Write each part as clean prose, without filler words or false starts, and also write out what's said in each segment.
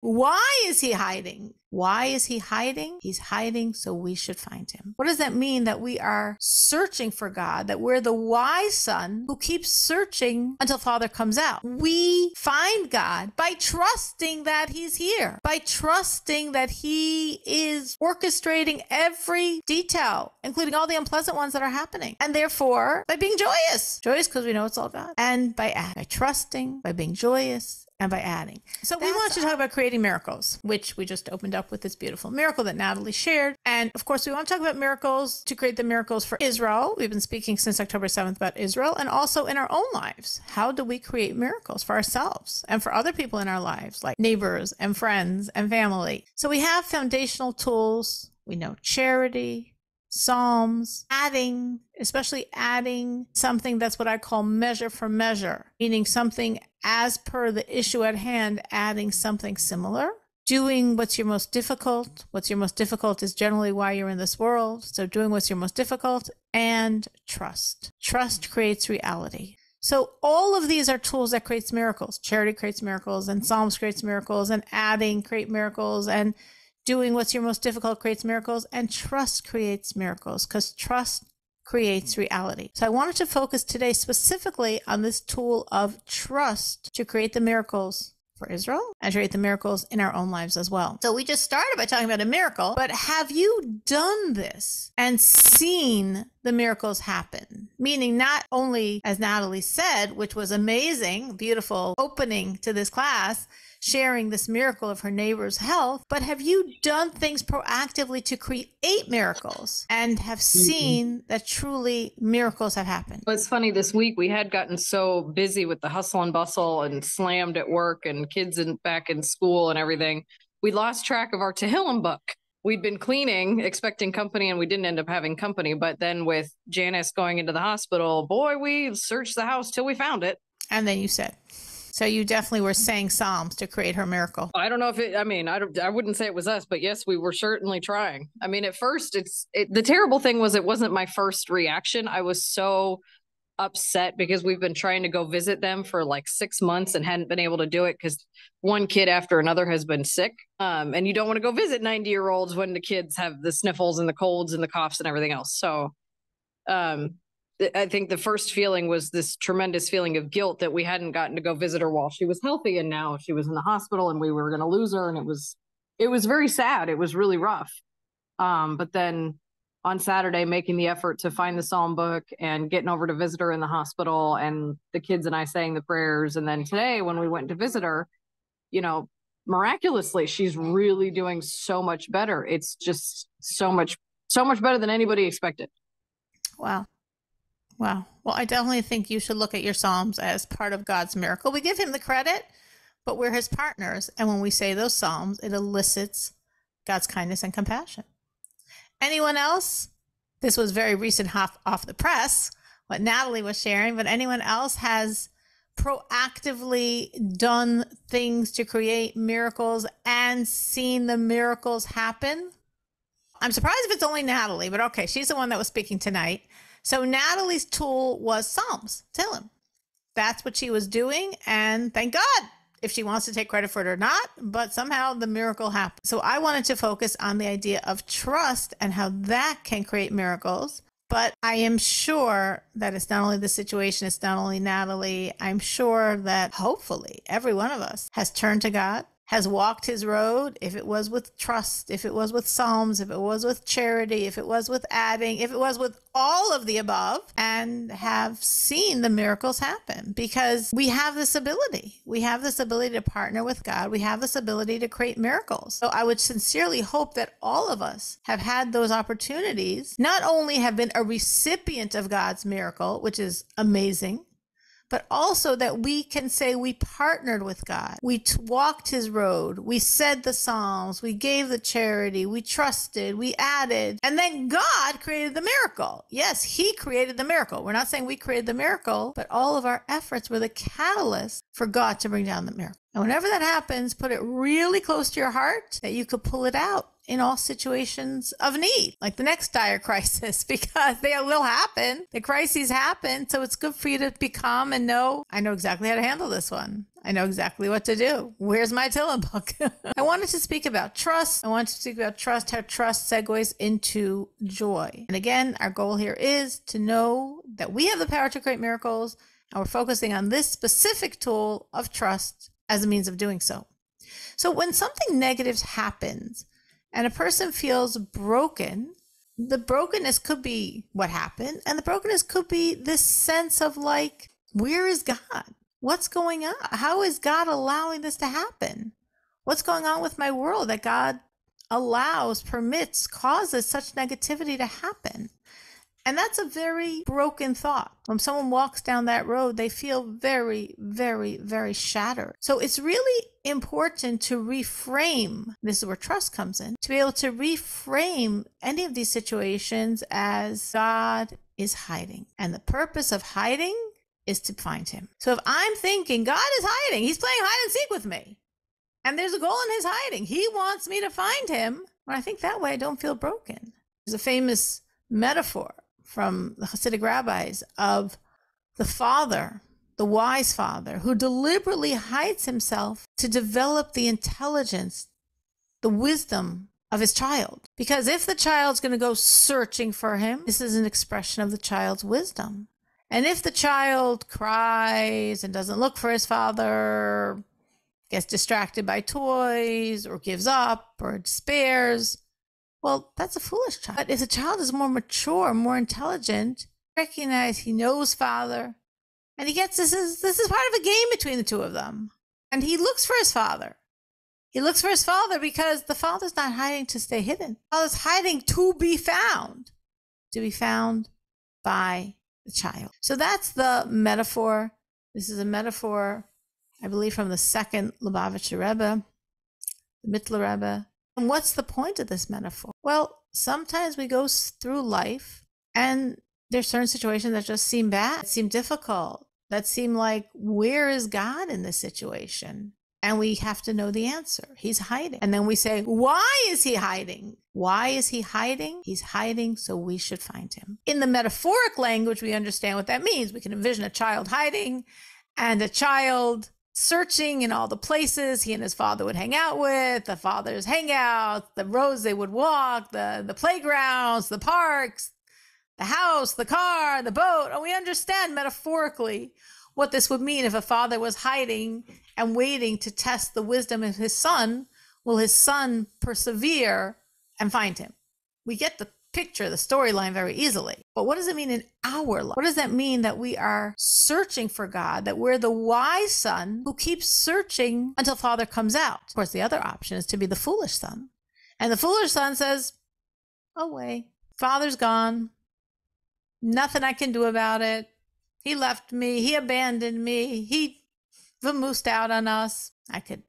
Why is he hiding? Why is he hiding? He's hiding so we should find him. What does that mean? That we are searching for God, that we're the wise son who keeps searching until Father comes out. We find God by trusting that he's here, by trusting that he is orchestrating every detail, including all the unpleasant ones that are happening. And therefore, by being joyous. Joyous because we know it's all God. And by trusting, by being joyous, and by adding. So we want to talk about creating miracles, which we just opened up with this beautiful miracle that Natalie shared. And of course, we want to talk about miracles to create the miracles for Israel. We've been speaking since October 7th about Israel, and also in our own lives. How do we create miracles for ourselves and for other people in our lives, like neighbors and friends and family? So we have foundational tools. We know charity, Psalms, adding, especially adding something that's what I call measure for measure, meaning something as per the issue at hand, adding something similar. Doing what's your most difficult. What's your most difficult is generally why you're in this world. So doing what's your most difficult, and trust. Trust creates reality. So all of these are tools that creates miracles. Charity creates miracles, and Psalms creates miracles, and adding create miracles, and doing what's your most difficult creates miracles, and trust creates miracles, because trust creates reality. So I wanted to focus today specifically on this tool of trust to create the miracles for Israel and create the miracles in our own lives as well. So we just started by talking about a miracle, but have you done this and seen the miracles happen? Meaning not only, as Natalie said, which was amazing, beautiful opening to this class, sharing this miracle of her neighbor's health, but have you done things proactively to create miracles and have seen that truly miracles have happened? Well, it's funny, this week we had gotten so busy with the hustle and bustle and slammed at work and kids back in school and everything, we lost track of our Tehillim book. We'd been cleaning, expecting company, and we didn't end up having company. But then with Janice going into the hospital, boy, we searched the house till we found it. And then you said... So you definitely were saying Psalms to create her miracle. I don't know if I wouldn't say it was us, but yes, we were certainly trying. I mean, at first the terrible thing was it wasn't my first reaction. I was so upset because we've been trying to go visit them for like 6 months and hadn't been able to do it because one kid after another has been sick. And you don't want to go visit 90-year-olds when the kids have the sniffles and the colds and the coughs and everything else. So, I think the first feeling was this tremendous feeling of guilt that we hadn't gotten to go visit her while she was healthy, and now she was in the hospital and we were going to lose her, and it was very sad. It was really rough. But then on Saturday, making the effort to find the Psalm book and getting over to visit her in the hospital, and the kids and I saying the prayers, and then today when we went to visit her, miraculously she's really doing so much better. It's just so much better than anybody expected. Wow. Well, I definitely think you should look at your Psalms as part of God's miracle. We give him the credit, but we're his partners. And when we say those Psalms, it elicits God's kindness and compassion. Anyone else? This was very recent off the press, what Natalie was sharing, but anyone else has proactively done things to create miracles and seen the miracles happen? I'm surprised if it's only Natalie, but okay, she's the one that was speaking tonight. So Natalie's tool was Psalms, Tehillim. That's what she was doing. And thank God, if she wants to take credit for it or not, but somehow the miracle happened. So I wanted to focus on the idea of trust and how that can create miracles. But I am sure that it's not only the situation, it's not only Natalie. I'm sure that hopefully every one of us has turned to God, has walked his road, if it was with trust, if it was with Psalms, if it was with charity, if it was with adding, if it was with all of the above, and have seen the miracles happen, because we have this ability. We have this ability to partner with God. We have this ability to create miracles. So I would sincerely hope that all of us have had those opportunities, not only have been a recipient of God's miracle, which is amazing, but also that we can say we partnered with God. We walked his road. We said the Psalms. We gave the charity. We trusted. We added. And then God created the miracle. Yes, he created the miracle. We're not saying we created the miracle, but all of our efforts were the catalyst for God to bring down the miracle. And whenever that happens, put it really close to your heart that you could pull it out in all situations of need, like the next dire crisis, because they will happen. The crises happen. So it's good for you to be calm and know, I know exactly how to handle this one. I know exactly what to do. Where's my Tillamook? I wanted to speak about trust. I wanted to speak about trust, how trust segues into joy. And again, our goal here is to know that we have the power to create miracles, and we're focusing on this specific tool of trust as a means of doing so. So when something negative happens and a person feels broken, the brokenness could be what happened, and the brokenness could be this sense of like, where is God? What's going on? How is God allowing this to happen? What's going on with my world that God allows, permits, causes such negativity to happen? And that's a very broken thought. When someone walks down that road, they feel very, very, very shattered. So it's really important to reframe. This is where trust comes in, to be able to reframe any of these situations as God is hiding. And the purpose of hiding is to find him. So if I'm thinking God is hiding, he's playing hide and seek with me, and there's a goal in his hiding, he wants me to find him, when I think that way, I don't feel broken. There's a famous metaphor from the Hasidic rabbis of the father, the wise father, who deliberately hides himself to develop the intelligence, the wisdom of his child. Because if the child's going to go searching for him, this is an expression of the child's wisdom. And if the child cries and doesn't look for his father, gets distracted by toys, or gives up, or despairs, well, that's a foolish child. But if the child is more mature, more intelligent, recognize he knows father, and he gets this is part of a game between the two of them. And he looks for his father. He looks for his father because the father's not hiding to stay hidden. The father's hiding to be found by the child. So that's the metaphor. This is a metaphor, I believe, from the second Lubavitcher Rebbe, the Mittler Rebbe. And what's the point of this metaphor? Well, sometimes we go through life and there's certain situations that just seem bad, seem difficult, that seem like, where is God in this situation? And we have to know the answer. He's hiding. And then we say, why is he hiding? Why is he hiding? He's hiding, so we should find him. In the metaphoric language, we understand what that means. We can envision a child hiding and a child searching in all the places he and his father would hang out with, the father's hangouts, the roads they would walk, the playgrounds, the parks, the house, the car, the boat. And we understand metaphorically what this would mean if a father was hiding and waiting to test the wisdom of his son. Will his son persevere and find him? We get the picture, the storyline very easily. But what does it mean in our life? What does that mean that we are searching for God, that we're the wise son who keeps searching until father comes out? Of course, the other option is to be the foolish son. And the foolish son says, away. Father's gone. Nothing I can do about it. He left me. He abandoned me. He vamoosed out on us. I could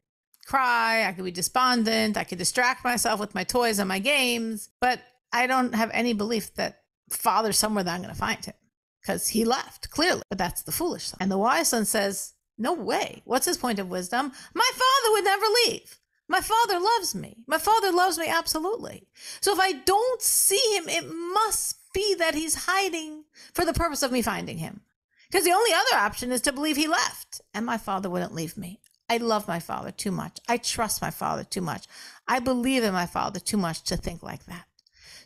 cry. I could be despondent. I could distract myself with my toys and my games. But I don't have any belief that father's somewhere that I'm going to find him, because he left, clearly. But that's the foolish son. And the wise son says, no way. What's his point of wisdom? My father would never leave. My father loves me. My father loves me absolutely. So if I don't see him, it must be that he's hiding for the purpose of me finding him. Because the only other option is to believe he left, and my father wouldn't leave me. I love my father too much. I trust my father too much. I believe in my father too much to think like that.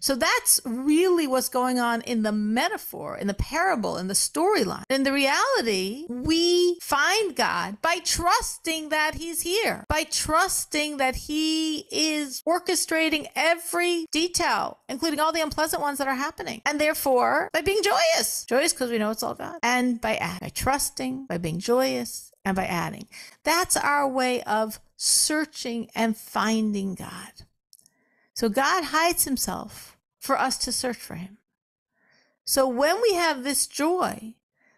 So that's really what's going on in the metaphor, in the parable, in the storyline. In the reality, we find God by trusting that he's here, by trusting that he is orchestrating every detail, including all the unpleasant ones that are happening. And therefore, by being joyous. Joyous because we know it's all God. And by trusting, by being joyous, and by adding. That's our way of searching and finding God. So God hides himself for us to search for him. So when we have this joy,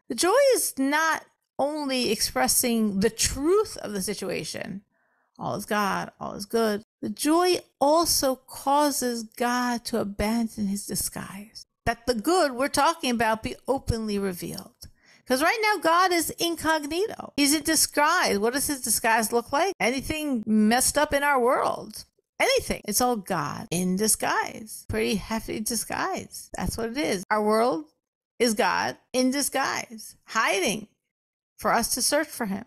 the joy is not only expressing the truth of the situation, all is God, all is good. The joy also causes God to abandon his disguise, that the good we're talking about be openly revealed. Because right now, God is incognito. He's in disguise. What does his disguise look like? Anything messed up in our world. Anything. It's all God in disguise. Pretty hefty disguise. That's what it is. Our world is God in disguise, hiding for us to search for him,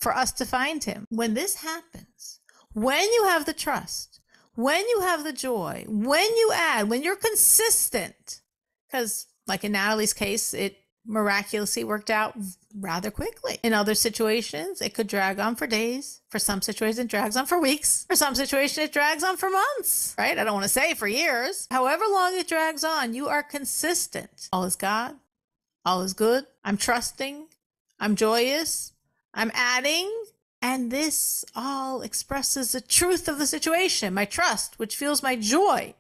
for us to find him. When this happens, when you have the trust, when you have the joy, when you add, when you're consistent, because like in Natalie's case, it miraculously worked out rather quickly. In other situations, it could drag on for days. For some situations, it drags on for weeks. For some situations, it drags on for months, right? I don't want to say for years. However long it drags on, you are consistent. All is God. All is good. I'm trusting. I'm joyous. I'm adding. And this all expresses the truth of the situation. My trust, which fuels my joy.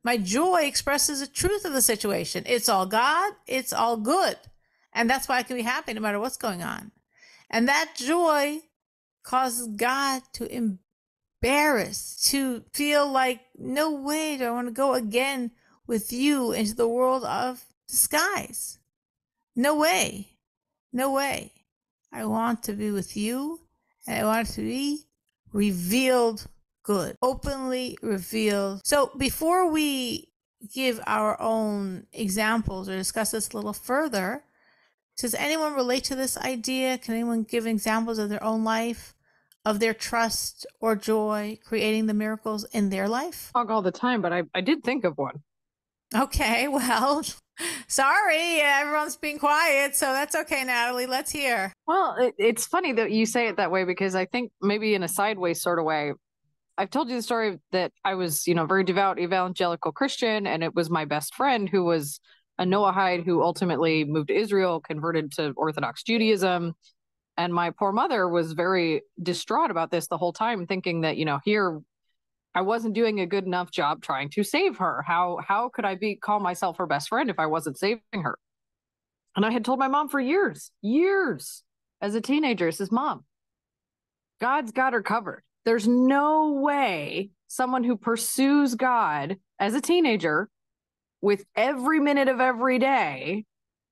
My joy expresses the truth of the situation. It's all God. It's all good. And that's why I can be happy no matter what's going on. And that joy causes God to embarrass, to feel like, no way do I want to go again with you into the world of disguise. No way. No way. I want to be with you, and I want it to be revealed good, openly revealed. So before we give our own examples or discuss this a little further, does anyone relate to this idea? Can anyone give examples of their own life, of their trust or joy creating the miracles in their life? Talk all the time, but I did think of one. Okay, well, sorry, everyone's being quiet, so that's okay, Natalie. Let's hear. Well, it's funny that you say it that way, because I think maybe in a sideways sort of way, I've told you the story that I was, very devout evangelical Christian, and it was my best friend who was a Noahide who ultimately moved to Israel, converted to Orthodox Judaism. And my poor mother was very distraught about this the whole time, thinking that, here I wasn't doing a good enough job trying to save her. How could I call myself her best friend if I wasn't saving her? And I had told my mom for years as a teenager, says, Mom, God's got her covered. There's no way someone who pursues God as a teenager with every minute of every day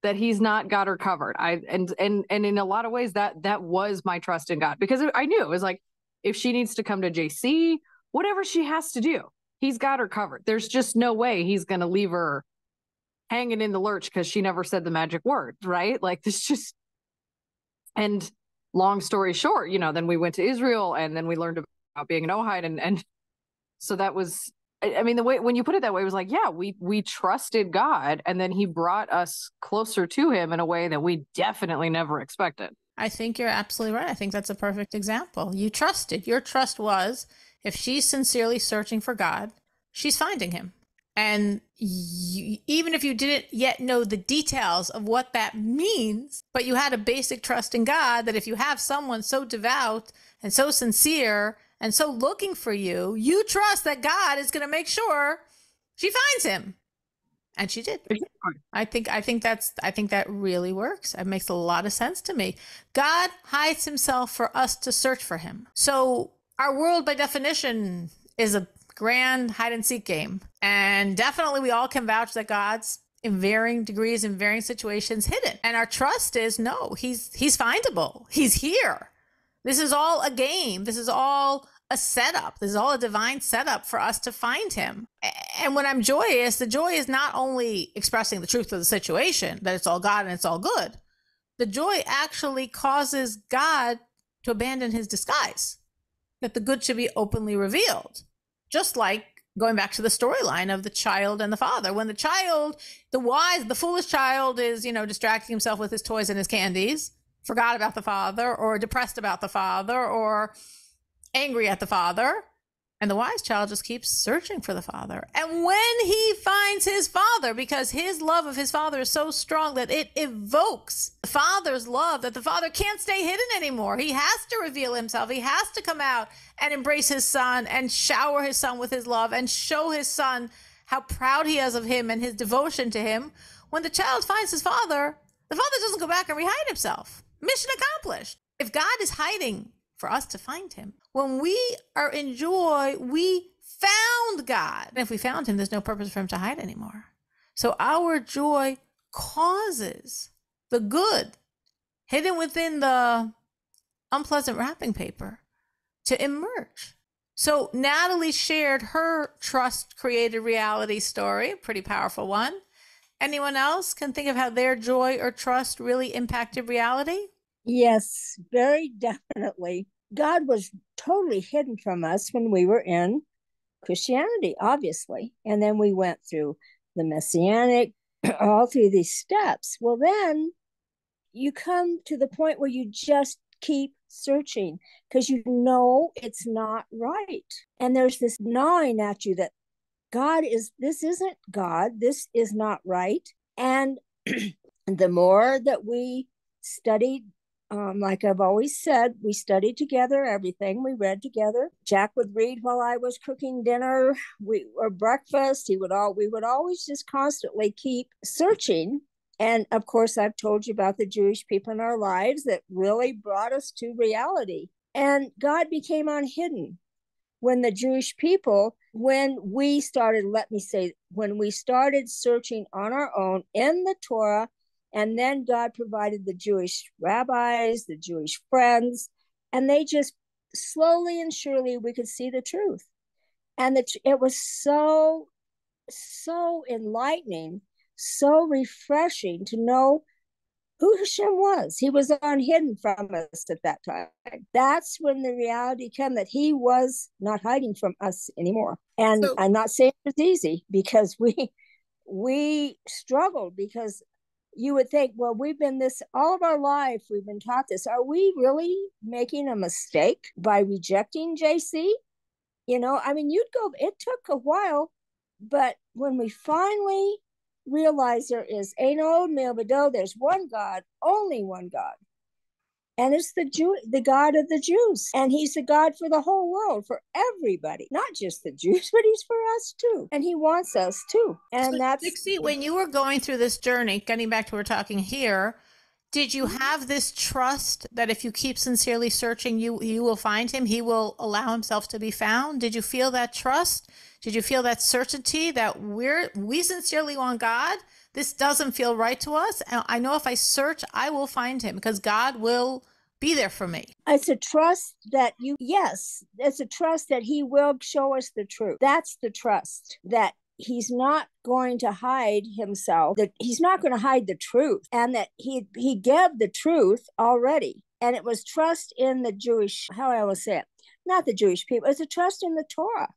that he's not got her covered. And in a lot of ways that was my trust in God, because I knew it was like, if she needs to come to JC, whatever she has to do, he's got her covered. There's just no way he's going to leave her hanging in the lurch because she never said the magic word, right? Like this just, and long story short, then we went to Israel, and then we learned about being an Noahide. And so that was, I mean, the way, when you put it that way, it was like, yeah, we trusted God, and then he brought us closer to him in a way that we definitely never expected. I think you're absolutely right. I think that's a perfect example. You trusted. Your trust was, if she's sincerely searching for God, she's finding him. And even if you didn't yet know the details of what that means, but you had a basic trust in God that if you have someone so devout and so sincere and so looking for you, you trust that God is going to make sure she finds him. And she did. I think that really works. It makes a lot of sense to me. God hides himself for us to search for him. So our world, by definition, is a grand hide and seek game. And definitely we all can vouch that God's, in varying degrees, in varying situations, hidden. And our trust is, no, he's findable. He's here. This is all a game. This is all a setup. This is all a divine setup for us to find him. And when I'm joyous, the joy is not only expressing the truth of the situation, that it's all God and it's all good. The joy actually causes God to abandon his disguise, that the good should be openly revealed. Just like going back to the storyline of the child and the father. When the child, the foolish child is, distracting himself with his toys and his candies, forgot about the father, or depressed about the father, or angry at the father. And the wise child just keeps searching for the father. And when he finds his father, because his love of his father is so strong that it evokes the father's love, that the father can't stay hidden anymore. He has to reveal himself. He has to come out and embrace his son and shower his son with his love and show his son how proud he is of him and his devotion to him. When the child finds his father, the father doesn't go back and rehide himself. Mission accomplished. If God is hiding for us to find him, when we are in joy, we found God. And if we found him, there's no purpose for him to hide anymore. So our joy causes the good hidden within the unpleasant wrapping paper to emerge. So Natalie shared her trust-created reality story, a pretty powerful one. Anyone else can think of how their joy or trust really impacted reality? Yes, very definitely. God was totally hidden from us when we were in Christianity, obviously. And then we went through the Messianic, all through these steps. Well, then you come to the point where you just keep searching because you know it's not right. And there's this gnawing at you that this isn't God, this is not right. And the more that we studied, like I've always said, we studied together everything. We read together. Jack would read while I was cooking dinner, or breakfast. We would always just constantly keep searching. And of course, I've told you about the Jewish people in our lives that really brought us to reality. And God became unhidden when the Jewish people, when we started, when we started searching on our own in the Torah, and then God provided the Jewish rabbis, the Jewish friends, and they just slowly and surely we could see the truth. And it was so enlightening, so refreshing to know who Hashem was. He was unhidden from us at that time. That's when the reality came that he was not hiding from us anymore. And So, I'm not saying it was easy because we struggled, because you would think, well, we've been this all of our life, we've been taught this. Are we really making a mistake by rejecting JC? I mean, it took a while, but when we finally realize there is Ein Od Milvado, there's one God, only one God. And it's the God of the Jews. And he's the God for the whole world, for everybody, not just the Jews, but he's for us too. And he wants us too. And that's Dixie, when you were going through this journey, getting back to what we're talking here, did you have this trust that if you keep sincerely searching, you will find him? He will allow himself to be found? Did you feel that trust? Did you feel that certainty that we sincerely want God? This doesn't feel right to us. I know if I search, I will find him because God will be there for me. It's a trust that yes, it's a trust that he will show us the truth. That's the trust that he's not going to hide himself, that he's not going to hide the truth, and that he gave the truth already. And it was trust in the Jewish, how I will say it, not the Jewish people, it's a trust in the Torah,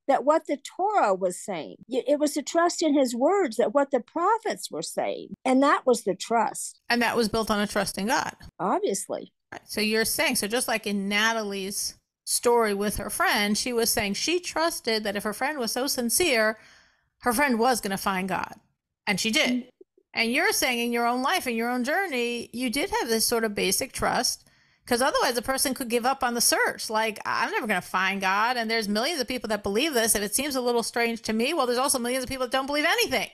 that what the Torah was saying, it was the trust in his words, that what the prophets were saying. And that was the trust. And that was built on a trust in God. Obviously. Right. So you're saying, so just like in Natalie's story with her friend, she was saying she trusted that if her friend was so sincere, her friend was going to find God. And she did. Mm-hmm. And you're saying in your own life, in your own journey, you did have this sort of basic trust, because otherwise a person could give up on the search. Like, I'm never going to find God. And there's millions of people that believe this. If it seems a little strange to me, well, there's also millions of people that don't believe anything.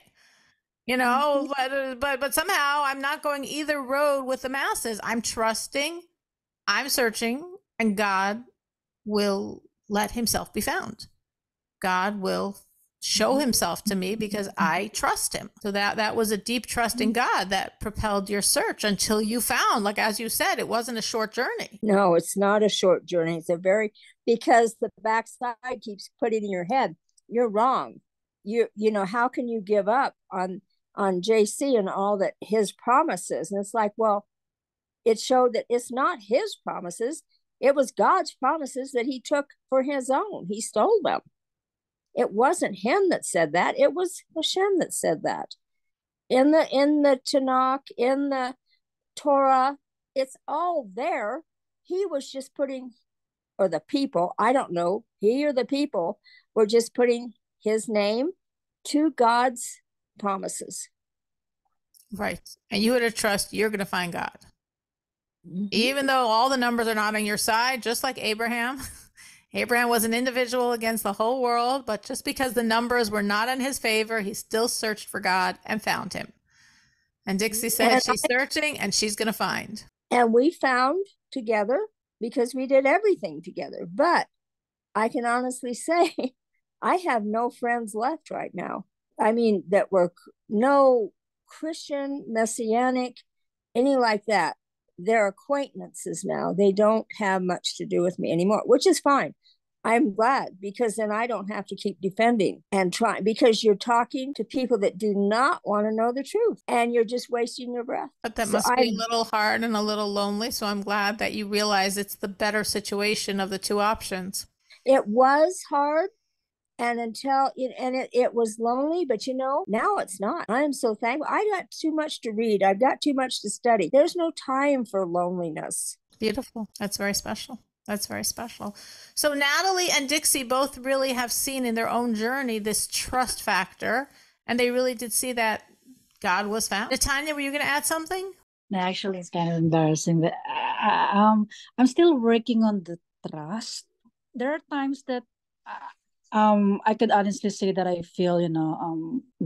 But somehow I'm not going either road with the masses. I'm trusting, I'm searching, and God will let himself be found. God will show himself to me because I trust him. So that was a deep trust in God that propelled your search until you found, like, as you said, it wasn't a short journey. No, it's not a short journey. Because the backside keeps putting in your head, you're wrong. How can you give up on JC and all that his promises? And it's like, well, it showed that it's not his promises. It was God's promises that he took for his own. He stole them. It wasn't him that said that. It was Hashem that said that. In the Tanakh, in the Torah, it's all there. He was just putting, or the people, I don't know, he or the people were just putting his name to God's promises. Right. And you had to trust you're going to find God. Mm-hmm. Even though all the numbers are not on your side, just like Abraham. Abraham was an individual against the whole world, but just because the numbers were not in his favor, he still searched for God and found him. And Dixie said she's searching and she's going to find. And we found together because we did everything together. But I can honestly say I have no friends left right now. I mean, that were no Christian, Messianic, any like that. They're acquaintances now. They don't have much to do with me anymore, which is fine. I'm glad, because then I don't have to keep defending and trying, because you're talking to people that do not want to know the truth and you're just wasting your breath. But that So must be a little hard and a little lonely. So I'm glad that you realize it's the better situation of the two options. It was hard, and it was lonely, but now it's not. I am so thankful. I got too much to read. I've got too much to study. There's no time for loneliness. Beautiful. That's very special. That's very special. So Natalie and Dixie both really have seen in their own journey this trust factor, and they really did see that God was found. Natanya, were you going to add something? Actually, it's kind of embarrassing, but I'm still working on the trust. There are times that I could honestly say that I feel,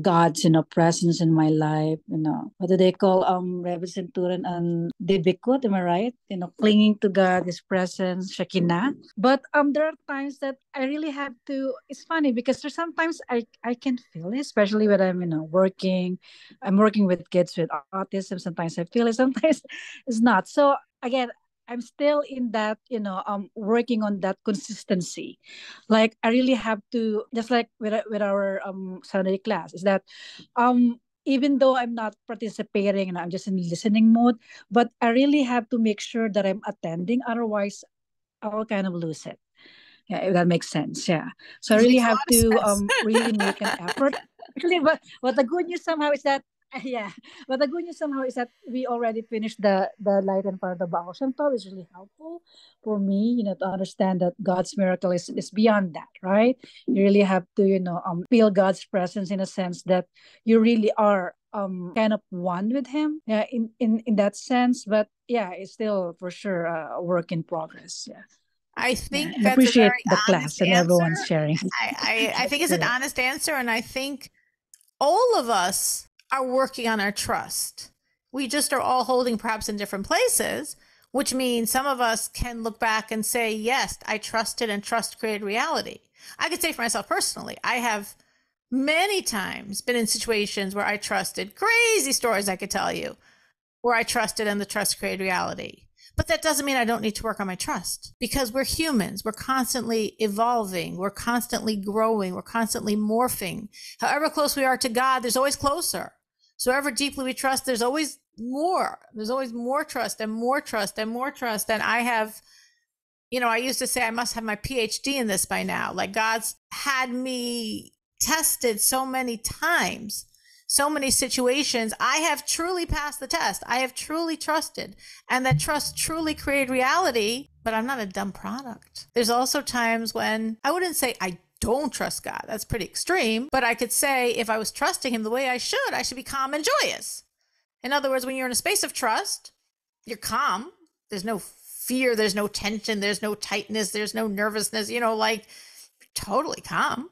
God's, presence in my life, what do they call, representuran and debikut, am I right? Clinging to God, His presence, Shekinah. But there are times that I really have to, it's funny because there's sometimes I can feel it, especially when I'm, I'm working with kids with autism. Sometimes I feel it, sometimes it's not. So again, I'm still in that, working on that consistency. Like I really have to, just like with our Sunday class, is that even though I'm not participating and I'm just in listening mode, but I really have to make sure that I'm attending. Otherwise, I will kind of lose it. Yeah, if that makes sense. Yeah. So I really have to really make an effort. Actually, but the good news somehow is that yeah, but the good news somehow is that we already finished the light and part of the Baal Shem Tov. Is really helpful for me, to understand that God's miracle is beyond that, right? You really have to, feel God's presence in a sense that you really are kind of one with Him. Yeah, in that sense. But yeah, it's still for sure a work in progress. Yeah. I think and that's appreciate a very the class and honest everyone's answer. sharing. I think it's an honest answer, and I think all of us are working on our trust. We just are all holding perhaps in different places, which means some of us can look back and say, yes, I trusted, and trust created reality. I could say for myself personally, I have many times been in situations where I trusted, crazy stories I could tell you, where I trusted and the trust created reality. But that doesn't mean I don't need to work on my trust, because we're humans. We're constantly evolving. We're constantly growing. We're constantly morphing. However close we are to God, there's always closer. So however deeply we trust, there's always more. There's always more trust and more trust and more trust. And I have, I used to say I must have my PhD in this by now. Like God's had me tested so many times, so many situations. I have truly passed the test. I have truly trusted, and that trust truly created reality, but I'm not a dumb product. There's also times when I wouldn't say I don't trust God. That's pretty extreme, but I could say if I was trusting Him the way I should be calm and joyous. In other words, when you're in a space of trust, you're calm. There's no fear. There's no tension. There's no tightness. There's no nervousness, totally calm.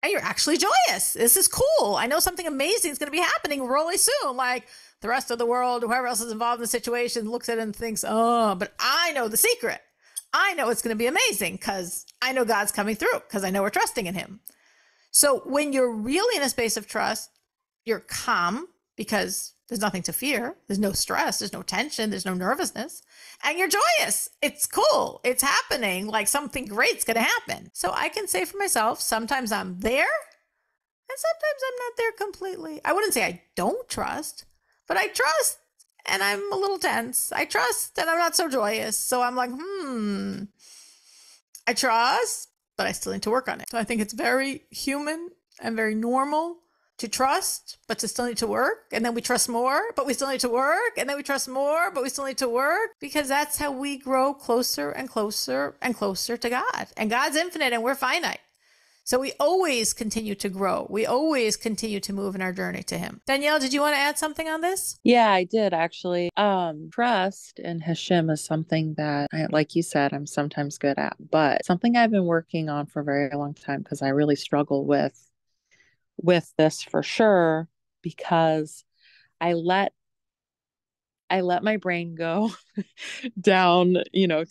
And you're actually joyous. This is cool. I know something amazing is going to be happening really soon. Like the rest of the world, whoever else is involved in the situation looks at it and thinks, oh, but I know the secret. I know it's going to be amazing because I know God's coming through, because I know we're trusting in Him. So when you're really in a space of trust, you're calm because there's nothing to fear. There's no stress. There's no tension. There's no nervousness. And you're joyous. It's cool. It's happening. Like something great's going to happen. So I can say for myself, sometimes I'm there and sometimes I'm not there completely. I wouldn't say I don't trust, but I trust and I'm a little tense. I trust and I'm not so joyous. So I'm like, I trust, but I still need to work on it. So I think it's very human and very normal to trust, but to still need to work. And then we trust more, but we still need to work. And then we trust more, but we still need to work, because that's how we grow closer and closer and closer to God. And God's infinite and we're finite. So we always continue to grow. We always continue to move in our journey to Him. Danielle, did you want to add something on this? Yeah, I did actually. Trust in Hashem is something that, like you said, I'm sometimes good at, but something I've been working on for a very long time, because I really struggle with this for sure, because I let my brain go down,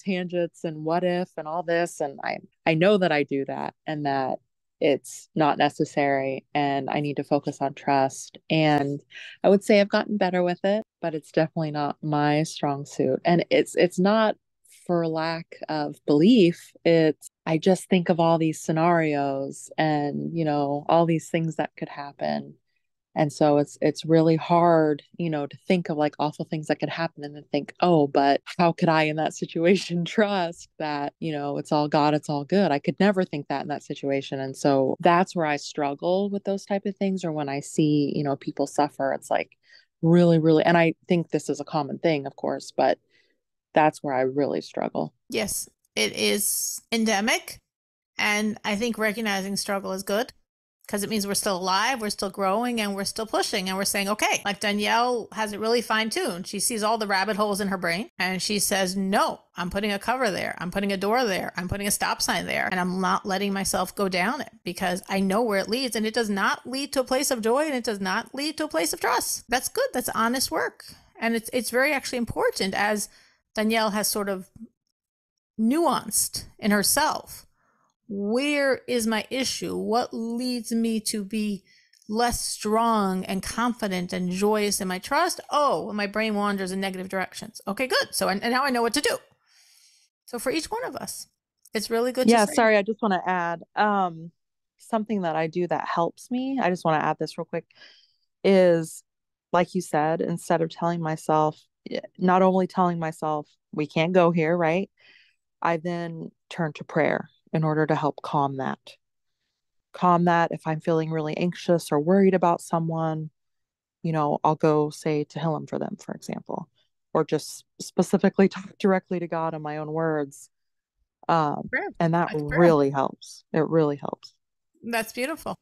tangents and what if and all this. And I know that I do that and that it's not necessary, and I need to focus on trust. And I would say I've gotten better with it, but it's definitely not my strong suit. And it's not for lack of belief, I just think of all these scenarios and, all these things that could happen. And so it's really hard, to think of like awful things that could happen and then think, oh, but how could I in that situation trust that, it's all God, it's all good. I could never think that in that situation. And so that's where I struggle with those type of things. Or when I see, people suffer, it's like really, really, and I think this is a common thing, of course, but that's where I really struggle. Yes, it is endemic. And I think recognizing struggle is good, because it means we're still alive, we're still growing, and we're still pushing, and we're saying, okay, like Danielle has it really fine-tuned. She sees all the rabbit holes in her brain, and she says, no, I'm putting a cover there. I'm putting a door there. I'm putting a stop sign there, and I'm not letting myself go down it, because I know where it leads, and it does not lead to a place of joy, and it does not lead to a place of trust. That's good. That's honest work. And it's very actually important, as Danielle has sort of nuanced in herself. Where is my issue? What leads me to be less strong and confident and joyous in my trust? Oh, my brain wanders in negative directions. Okay, good. So, and now I know what to do. So for each one of us, it's really good. Yeah, to say. sorry, I just want to add something that I do that helps me. I just want to add this real quick is, like you said, instead of telling myself, not only telling myself we can't go here, right? I then turn to prayer in order to help calm that. If I'm feeling really anxious or worried about someone, I'll go say Tehillim for them, for example, or just specifically talk directly to God in my own words. And that really helps. It really helps. That's beautiful.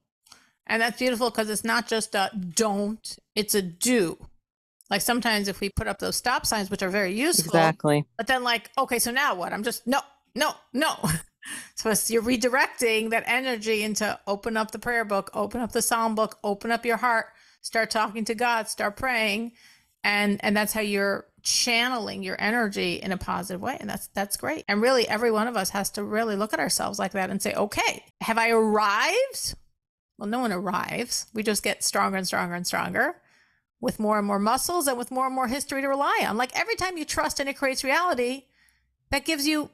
And that's beautiful because it's not just a don't, it's a do. Like sometimes if we put up those stop signs, which are very useful. Exactly. But then like, okay, so now what? I'm just, no. So you're redirecting that energy into open up the prayer book, open up the Psalm book, open up your heart, start talking to God, start praying. And that's how you're channeling your energy in a positive way. And that's great. And really every one of us has to really look at ourselves like that and say, okay, have I arrived? Well, no one arrives. We just get stronger and stronger and stronger with more and more muscles and with more and more history to rely on. Like every time you trust and it creates reality, that gives you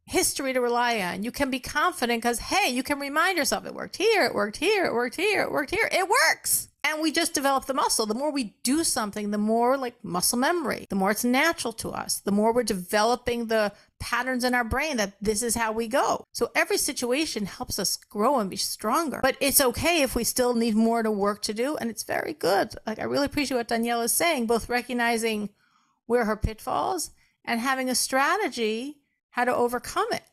history to rely on. You can be confident because, hey, you can remind yourself it worked here, it worked here, it worked here, it worked here. It works. And we just develop the muscle. The more we do something, the more like muscle memory, the more it's natural to us, the more we're developing the patterns in our brain that this is how we go. So every situation helps us grow and be stronger. But it's okay if we still need more to work to do. And it's very good. Like I really appreciate what Danielle is saying, both recognizing where her pitfalls and having a strategy how to overcome it.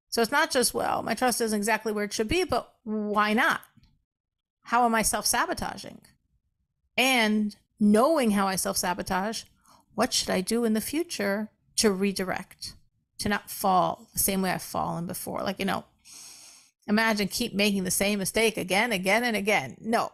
So it's not just, well, my trust isn't exactly where it should be, but why not? How am I self-sabotaging? And knowing how I self-sabotage, what should I do in the future to redirect, to not fall the same way I've fallen before? Like, imagine keep making the same mistake again, and again. No,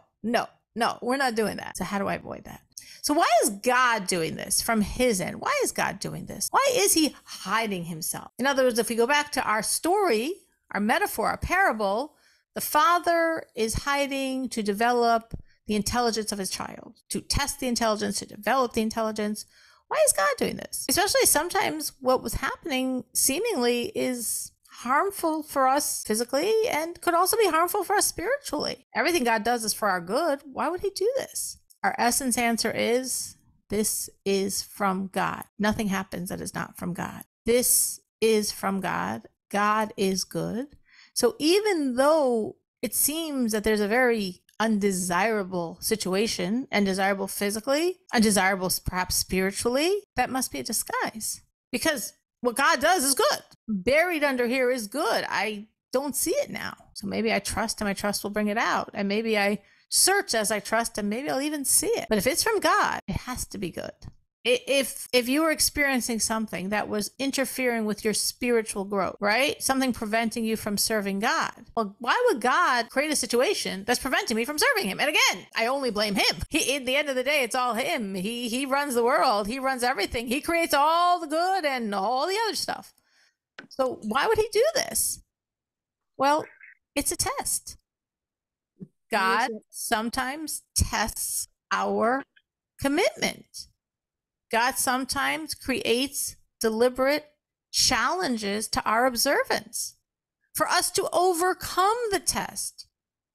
we're not doing that. So how do I avoid that? So why is God doing this from his end? Why is God doing this? Why is he hiding himself? In other words, if we go back to our story, our metaphor, our parable, the father is hiding to develop the intelligence of his child, to test the intelligence, to develop the intelligence. Why is God doing this? Especially sometimes what was happening seemingly is harmful for us physically and could also be harmful for us spiritually. Everything God does is for our good. Why would he do this? Our essence answer is, this is from God. Nothing happens that is not from God. This is from God. God is good. So even though it seems that there's a very undesirable situation, undesirable physically, undesirable perhaps spiritually, that must be a disguise. Because what God does is good. Buried under here is good. I don't see it now. So maybe I trust and my trust will bring it out. And maybe I search as I trust and maybe I'll even see it. But if it's from God, it has to be good. If you were experiencing something that was interfering with your spiritual growth, right? Something preventing you from serving God. Well, why would God create a situation that's preventing me from serving him? And again, I only blame him. At the end of the day, it's all him. He runs the world. He runs everything. He creates all the good and all the other stuff. So why would he do this? Well, it's a test. God sometimes tests our commitment. God sometimes creates deliberate challenges to our observance, for us to overcome the test,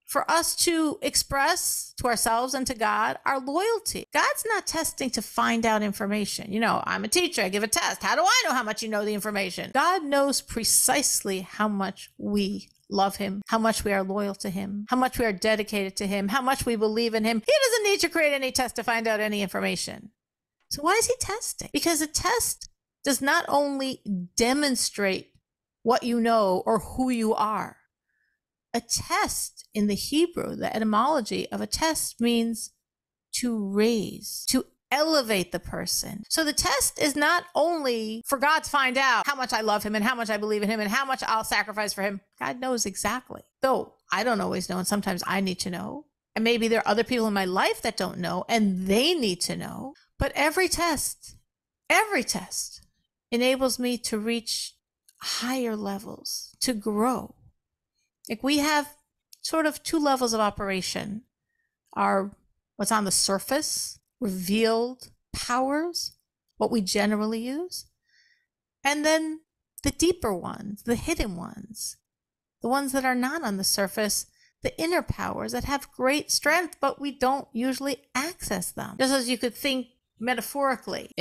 for us to express to ourselves and to God our loyalty. God's not testing to find out information. You know, I'm a teacher, I give a test. How do I know how much you know the information? God knows precisely how much we love him, how much we are loyal to him, how much we are dedicated to him, how much we believe in him. He doesn't need to create any test to find out any information. So why is he testing? Because a test does not only demonstrate what you know or who you are. A test in the Hebrew, the etymology of a test means to raise, to elevate the person. So the test is not only for God to find out how much I love him and how much I believe in him and how much I'll sacrifice for him. God knows exactly. Though I don't always know, and sometimes I need to know. And maybe there are other people in my life that don't know and they need to know. But every test enables me to reach higher levels, to grow. Like we have sort of two levels of operation. Our what's on the surface, revealed powers, what we generally use. And then the deeper ones, the hidden ones, the ones that are not on the surface, the inner powers that have great strength, but we don't usually access them. Just as you could think metaphorically,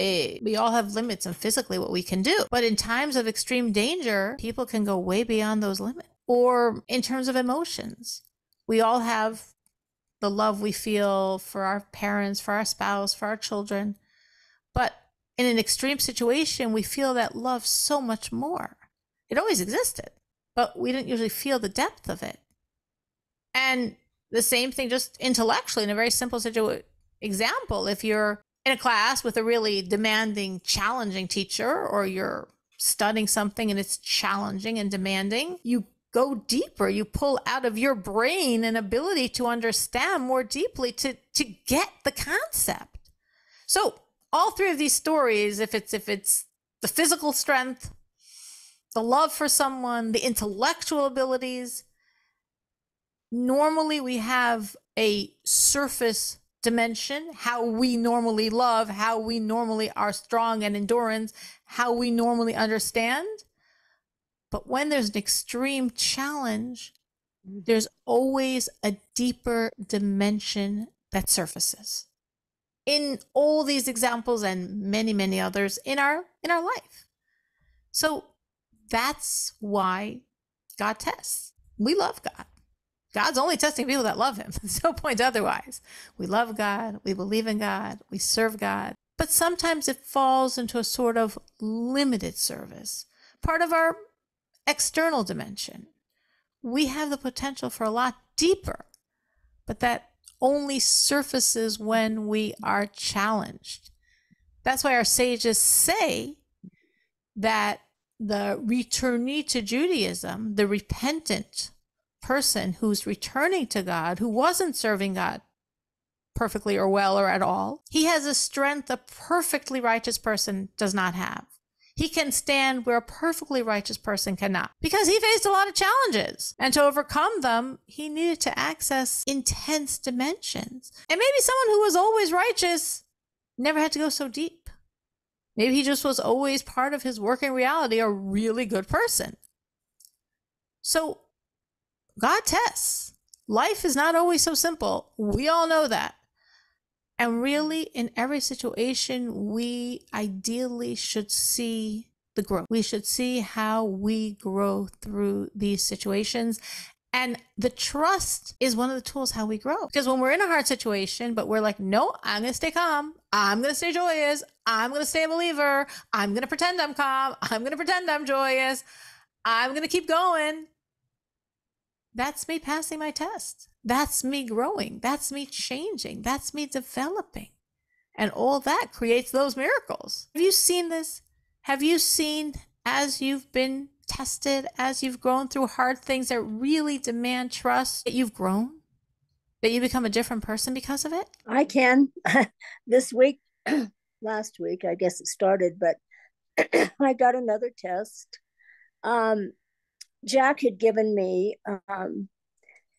we all have limits and physically what we can do. But in times of extreme danger, people can go way beyond those limits. Or in terms of emotions, we all have the love we feel for our parents, for our spouse, for our children. But in an extreme situation, we feel that love so much more. It always existed, but we didn't usually feel the depth of it. And the same thing just intellectually in a very simple example. If you're in a class with a really demanding, challenging teacher, or you're studying something and it's challenging and demanding, you go deeper, you pull out of your brain an ability to understand more deeply, to get the concept. So all three of these stories, if it's the physical strength, the love for someone, the intellectual abilities, normally we have a surface dimension, how we normally love, how we normally are strong and endurance, how we normally understand. But when there's an extreme challenge, there's always a deeper dimension that surfaces. In all these examples and many, many others in our life. So that's why God tests. We love God. God's only testing people that love him. There's no point otherwise. We love God. We believe in God. We serve God. But sometimes it falls into a sort of limited service, part of our external dimension. We have the potential for a lot deeper, but that only surfaces when we are challenged. That's why our sages say that the returnee to Judaism, the repentant person who's returning to God, who wasn't serving God perfectly or well or at all, he has a strength a perfectly righteous person does not have. He can stand where a perfectly righteous person cannot, because he faced a lot of challenges. And to overcome them, he needed to access intense dimensions. And maybe someone who was always righteous never had to go so deep. Maybe he just was always part of his working reality, a really good person. So God tests. Life is not always so simple. We all know that. And really, in every situation, we ideally should see the growth. We should see how we grow through these situations. And the trust is one of the tools how we grow. Because when we're in a hard situation, but we're like, no, I'm going to stay calm. I'm going to stay joyous. I'm going to stay a believer. I'm going to pretend I'm calm. I'm going to pretend I'm joyous. I'm going to keep going. That's me passing my test. That's me growing. That's me changing. That's me developing. And all that creates those miracles. Have you seen this? Have you seen, as you've been tested, as you've grown through hard things that really demand trust, that you've grown? That you become a different person because of it? I can. This week, last week, I guess it started, but I got another test. Jack had given me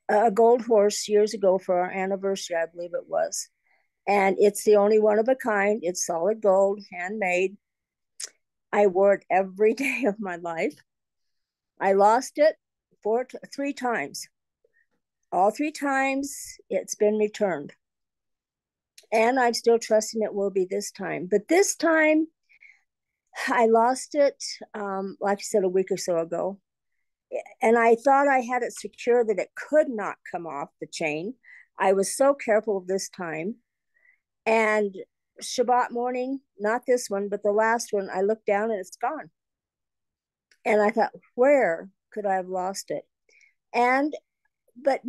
a gold horse years ago for our anniversary, I believe it was. And it's the only one of a kind. It's solid gold, handmade. I wore it every day of my life. I lost it 3 times. All 3 times it's been returned. And I'm still trusting it will be this time. But this time, I lost it, like I said, a week or so ago. And I thought I had it secure that it could not come off the chain. I was so careful this time. And Shabbat morning, not this one, but the last one, I looked down and it's gone. And I thought, where could I have lost it? But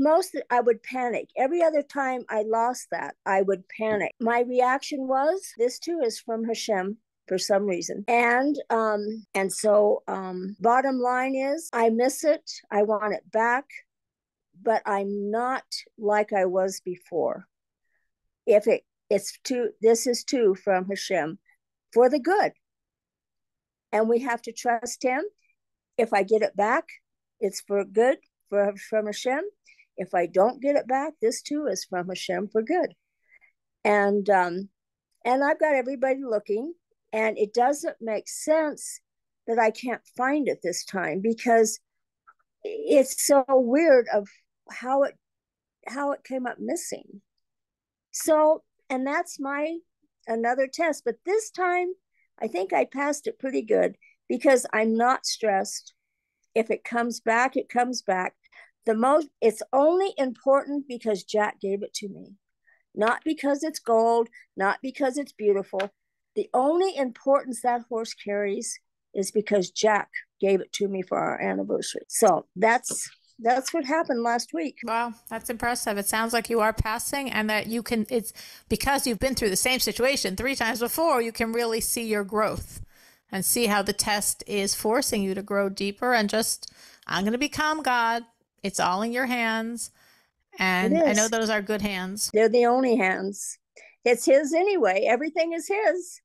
I would panic. Every other time I lost that, I would panic. My reaction was, this too is from Hashem for some reason. And so bottom line is, I miss it. I want it back, but I'm not like I was before. This is too from Hashem for the good. And we have to trust him. If I get it back, it's for good from Hashem. If I don't get it back, this too is from Hashem for good. And I've got everybody looking, and it doesn't make sense that I can't find it this time, because it's so weird of how it came up missing. So, and that's another test. But this time, I think I passed it pretty good, because I'm not stressed. If it comes back, it comes back. It's only important because Jack gave it to me, not because it's gold, not because it's beautiful. The only importance that horse carries is because Jack gave it to me for our anniversary. So that's what happened last week. Wow, that's impressive. It sounds like you are passing, and that it's because you've been through the same situation 3 times before, you can really see your growth and see how the test is forcing you to grow deeper and just, I'm going to be calm, God. It's all in your hands. And I know those are good hands. They're the only hands. It's his anyway. Everything is his.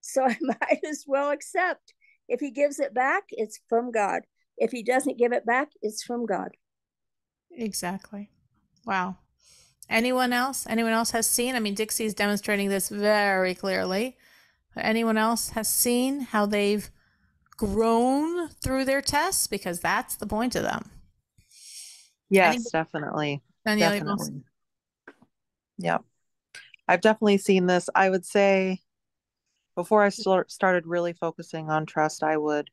So I might as well accept. If he gives it back, it's from God. If he doesn't give it back, it's from God. Exactly. Wow. Anyone else? Anyone else has seen? I mean, Dixie's demonstrating this very clearly. Anyone else has seen how they've grown through their tests? Because that's the point of them. Yes, definitely. Danielle, definitely. Yeah. I've definitely seen this. I would say before I started really focusing on trust, I would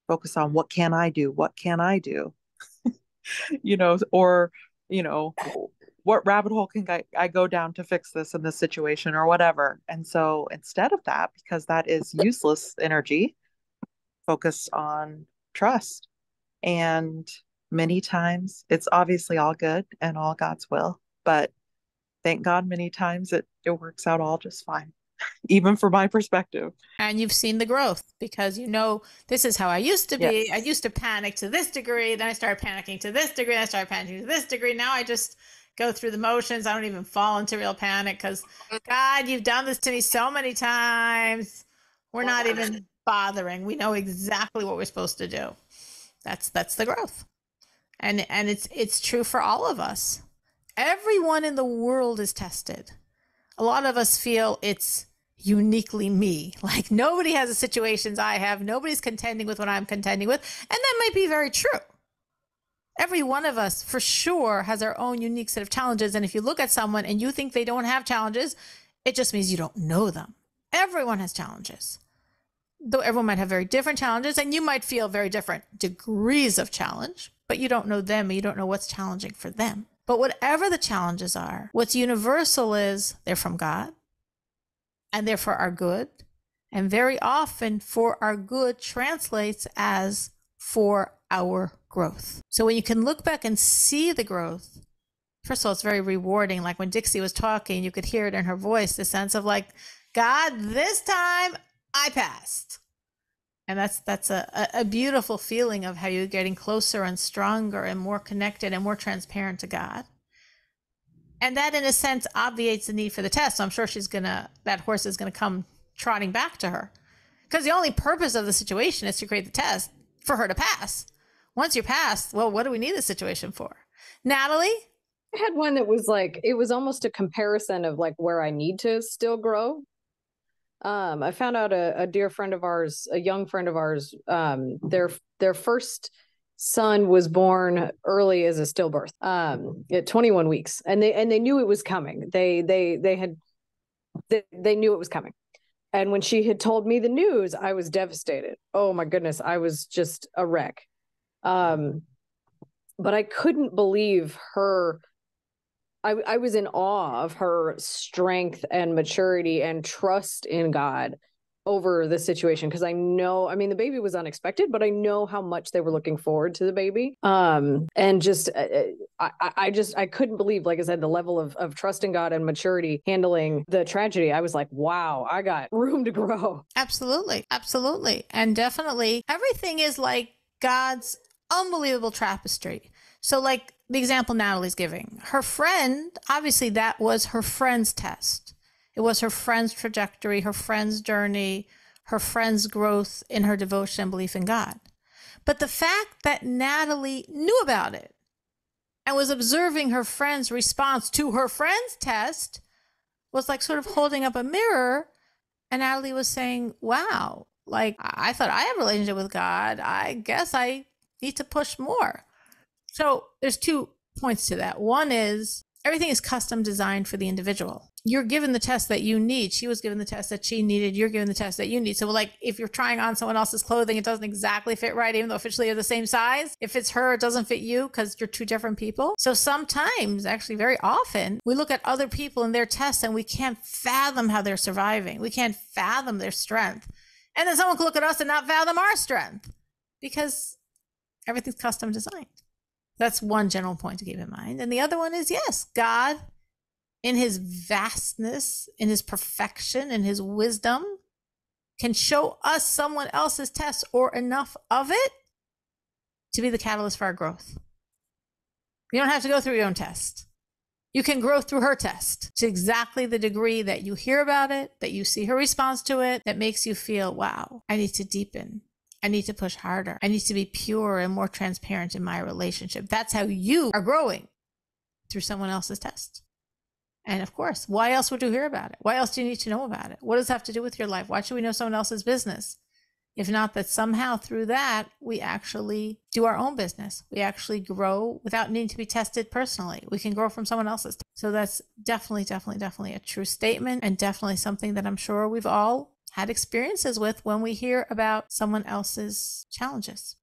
focus on what can I do? What can I do? Or what rabbit hole can I go down to fix this in this situation or whatever. And so instead of that, because that is useless energy, focus on trust. And many times it's obviously all good and all God's will, but thank God many times it works out all just fine, even from my perspective. And you've seen the growth, because this is how I used to be. Yes. I used to panic to this degree, then I started panicking to this degree, I started panicking to this degree. Now I just go through the motions. I don't even fall into real panic, because God, you've done this to me so many times. We're not even bothering. We know exactly what we're supposed to do. That's the growth. And it's true for all of us. Everyone in the world is tested. A lot of us feel it's uniquely me. Like nobody has the situations I have. Nobody's contending with what I'm contending with. And that might be very true. Every one of us for sure has our own unique set of challenges. And if you look at someone and you think they don't have challenges, it just means you don't know them. Everyone has challenges. Though everyone might have very different challenges, and you might feel very different degrees of challenge, but you don't know them and you don't know what's challenging for them. But whatever the challenges are, what's universal is they're from God, and they're for our good. And very often for our good translates as for our growth. So when you can look back and see the growth, first of all, it's very rewarding. Like when Dixie was talking, you could hear it in her voice, the sense of like, God, this time I passed. And that's a beautiful feeling of how you're getting closer and stronger and more connected and more transparent to God. And that, in a sense, obviates the need for the test. So I'm sure that horse is going to come trotting back to her. Because the only purpose of the situation is to create the test for her to pass. Once you're passed, well, what do we need the situation for? Natalie? I had one that was like, it was almost a comparison of like where I need to still grow. I found out a dear friend of ours, a young friend of ours, their first son was born early as a stillbirth, at 21 weeks, and they knew it was coming. They knew it was coming. And when she had told me the news, I was devastated. Oh my goodness, I was just a wreck. But I couldn't believe her. I was in awe of her strength and maturity and trust in God over the situation, because I know, I mean, the baby was unexpected, but I know how much they were looking forward to the baby. And just I couldn't believe, like I said, the level of trust in God and maturity handling the tragedy. I was like, wow, I got room to grow. Absolutely. Absolutely. And definitely everything is like God's unbelievable tapestry. So like the example Natalie's giving, her friend, obviously that was her friend's test. It was her friend's trajectory, her friend's journey, her friend's growth in her devotion and belief in God. But the fact that Natalie knew about it and was observing her friend's response to her friend's test was like sort of holding up a mirror. And Natalie was saying, wow, like I thought I had a relationship with God. I guess I need to push more. So there's 2 points to that. One is everything is custom designed for the individual. You're given the test that you need. She was given the test that she needed. You're given the test that you need. So like if you're trying on someone else's clothing, it doesn't exactly fit right, even though officially you're the same size. If it's her, it doesn't fit you because you're 2 different people. So sometimes, actually very often, we look at other people and their tests and we can't fathom how they're surviving. We can't fathom their strength. And then someone can look at us and not fathom our strength because everything's custom designed. That's one general point to keep in mind. And the other one is, yes, God, in his vastness, in his perfection, in his wisdom, can show us someone else's test or enough of it to be the catalyst for our growth. You don't have to go through your own test. You can grow through her test to exactly the degree that you hear about it, that you see her response to it, that makes you feel, wow, I need to deepen. I need to push harder. I need to be pure and more transparent in my relationship. That's how you are growing, through someone else's test. And of course, why else would you hear about it? Why else do you need to know about it? What does it have to do with your life? Why should we know someone else's business? If not that somehow through that, we actually do our own business. We actually grow without needing to be tested personally. We can grow from someone else's. So that's definitely a true statement, and definitely something that I'm sure we've all had experiences with when we hear about someone else's challenges.